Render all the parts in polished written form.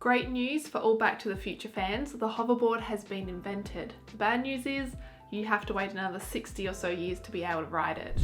Great news for all Back to the Future fans, the hoverboard has been invented. The bad news is you have to wait another 60 or so years to be able to ride it.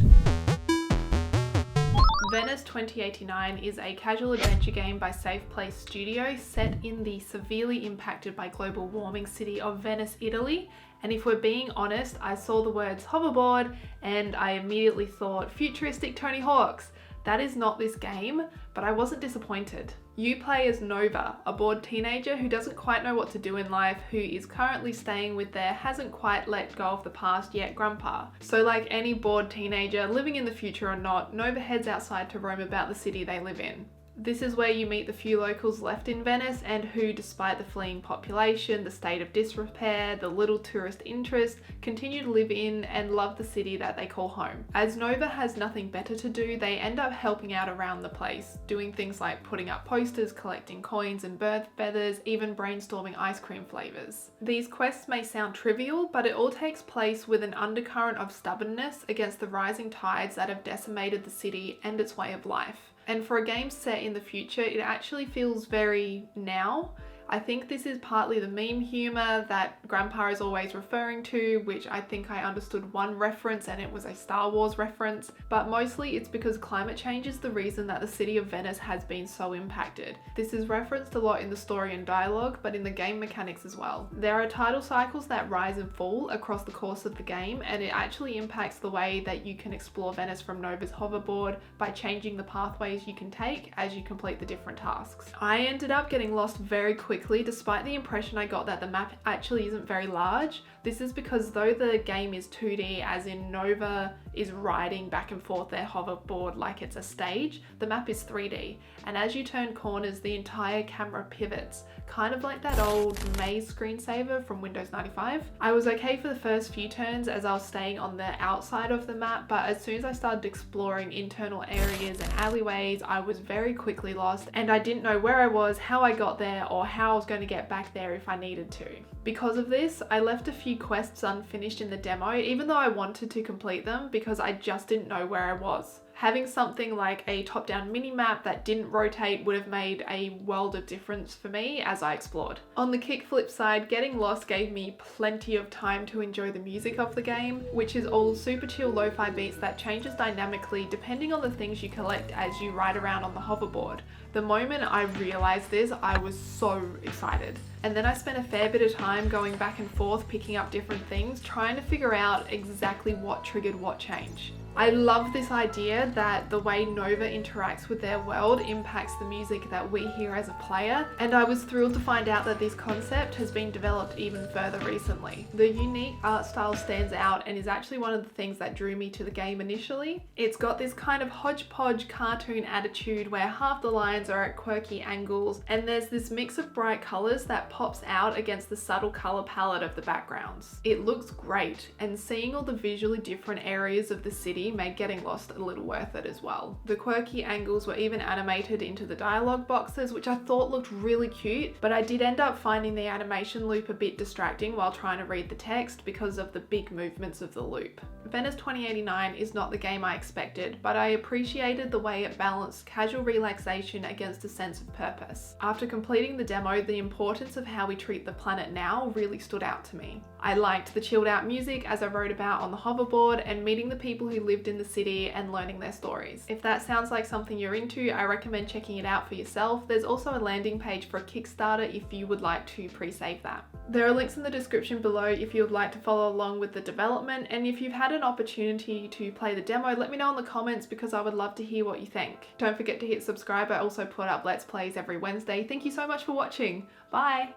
Venice 2089 is a casual adventure game by Safe Place Studio set in the severely impacted by global warming city of Venice, Italy. And if we're being honest, I saw the words hoverboard and I immediately thought futuristic Tony Hawk's. That is not this game, but I wasn't disappointed. You play as Nova, a bored teenager who doesn't quite know what to do in life, who is currently staying with their hasn't quite let go of the past yet grandpa. So like any bored teenager, living in the future or not, Nova heads outside to roam about the city they live in. This is where you meet the few locals left in Venice and who, despite the fleeing population, the state of disrepair, the little tourist interest, continue to live in and love the city that they call home. As Nova has nothing better to do, they end up helping out around the place, doing things like putting up posters, collecting coins and bird feathers, even brainstorming ice cream flavors. These quests may sound trivial, but it all takes place with an undercurrent of stubbornness against the rising tides that have decimated the city and its way of life. And for a game set in the future, it actually feels very now. I think this is partly the meme humor that Grandpa is always referring to, which I think I understood one reference and it was a Star Wars reference, but mostly it's because climate change is the reason that the city of Venice has been so impacted. This is referenced a lot in the story and dialogue, but in the game mechanics as well. There are tidal cycles that rise and fall across the course of the game, and it actually impacts the way that you can explore Venice from Nova's hoverboard by changing the pathways you can take as you complete the different tasks. I ended up getting lost very quickly despite the impression I got that the map actually isn't very large. This is because though the game is 2D, as in Nova is riding back and forth their hoverboard like it's a stage, the map is 3D. And as you turn corners, the entire camera pivots, kind of like that old maze screensaver from Windows 95. I was okay for the first few turns as I was staying on the outside of the map, but as soon as I started exploring internal areas and alleyways, I was very quickly lost and I didn't know where I was, how I got there, or how I was going to get back there if I needed to. Because of this, I left a few quests unfinished in the demo, even though I wanted to complete them because I just didn't know where I was. Having something like a top-down mini-map that didn't rotate would have made a world of difference for me as I explored. On the kickflip side, getting lost gave me plenty of time to enjoy the music of the game, which is all super chill lo-fi beats that changes dynamically depending on the things you collect as you ride around on the hoverboard. The moment I realized this, I was so excited. And then I spent a fair bit of time going back and forth picking up different things, trying to figure out exactly what triggered what change. I love this idea that the way Nova interacts with their world impacts the music that we hear as a player, and I was thrilled to find out that this concept has been developed even further recently. The unique art style stands out and is actually one of the things that drew me to the game initially. It's got this kind of hodgepodge cartoon attitude where half the lines are at quirky angles, and there's this mix of bright colors that pops out against the subtle color palette of the backgrounds. It looks great, and seeing all the visually different areas of the city made getting lost a little worth it as well. The quirky angles were even animated into the dialogue boxes, which I thought looked really cute, but I did end up finding the animation loop a bit distracting while trying to read the text because of the big movements of the loop. Venice 2089 is not the game I expected, but I appreciated the way it balanced casual relaxation against a sense of purpose. After completing the demo, the importance of how we treat the planet now really stood out to me. I liked the chilled out music as I rode about on the hoverboard and meeting the people who lived in the city and learning their stories. If that sounds like something you're into, I recommend checking it out for yourself. There's also a landing page for a Kickstarter if you would like to pre-save that. There are links in the description below if you would like to follow along with the development, and if you've had an opportunity to play the demo, let me know in the comments because I would love to hear what you think. Don't forget to hit subscribe. I also put up Let's Plays every Wednesday. Thank you so much for watching. Bye!